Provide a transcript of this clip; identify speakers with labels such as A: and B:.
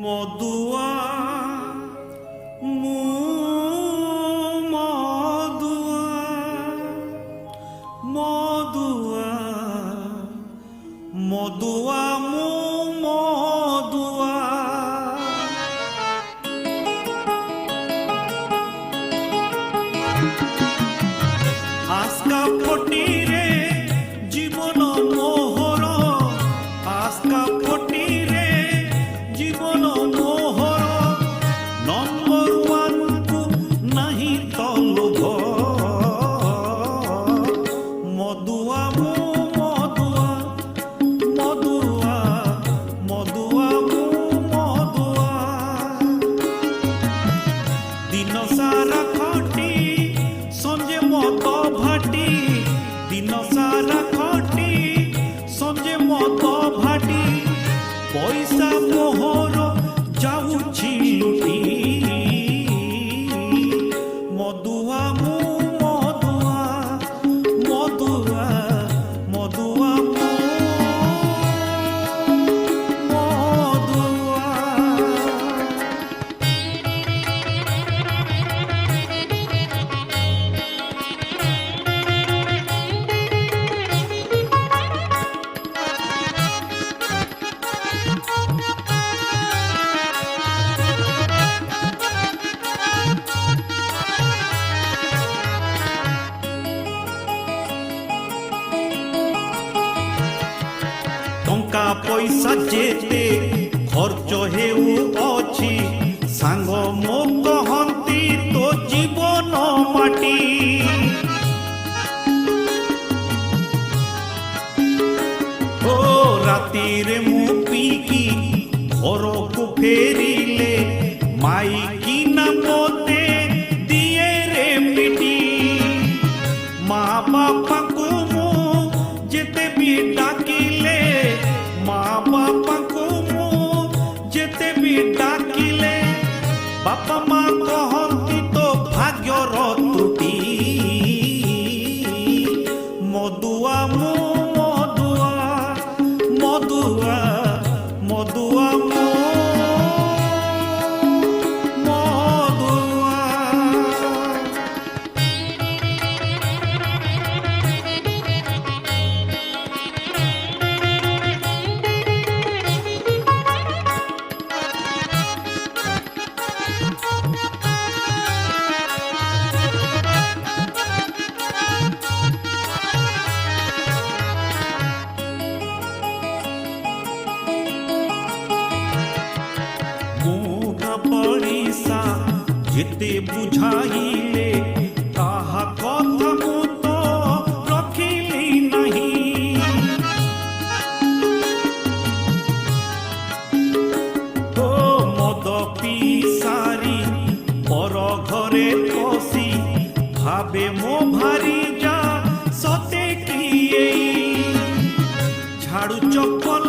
A: মদুয়া মু মদুয়া মদুয়া মু মদুয়া আস্কা ফটিরে জীবন মোহর আস্কা ফটিরে জীবন মোহর নম্বর ওয়ানকু নাহি তলভ মদুয়া মু মদুয়া মদুয়া মদুয়া মু মদুয়া দিন সারা খটি সঞ্জে মদ ভাটি দিন সারা খটি সঞ্জে মদ ভাটি পয়সা মোহর যাউছি লুটি মদুয়া মু মদুয়া মদুয়া মদুয়া মু মদুয়া টঙ্কা পয়সা যেতে খরচ হেউ অছি সাঙ্গ মো কহন্তি তো জীবন মাটি ও রাতিরে মু পিকি ঘরকু ফেরিলে মাইকি না মতে দিয়ে রে পিটি মা বাপাকু মু যেতে বি ডাকিলে মা বাপাকু মু যেতে বি ডাকিলে বাপা মা কহন্তি তো ভাগ্যর ত্রুটি মদুয়া মু মদুয়া মদুয়া মদুয়া মু মদুয়া মুখা পড়িসা যেতে বুঝাইলে তাহা কথা মু তো রখিলি নাহি ও মদ পিসারি পর ঘরে পশি ভাবে মো ভারি যা সতে কি এই ঝাড়ু চপল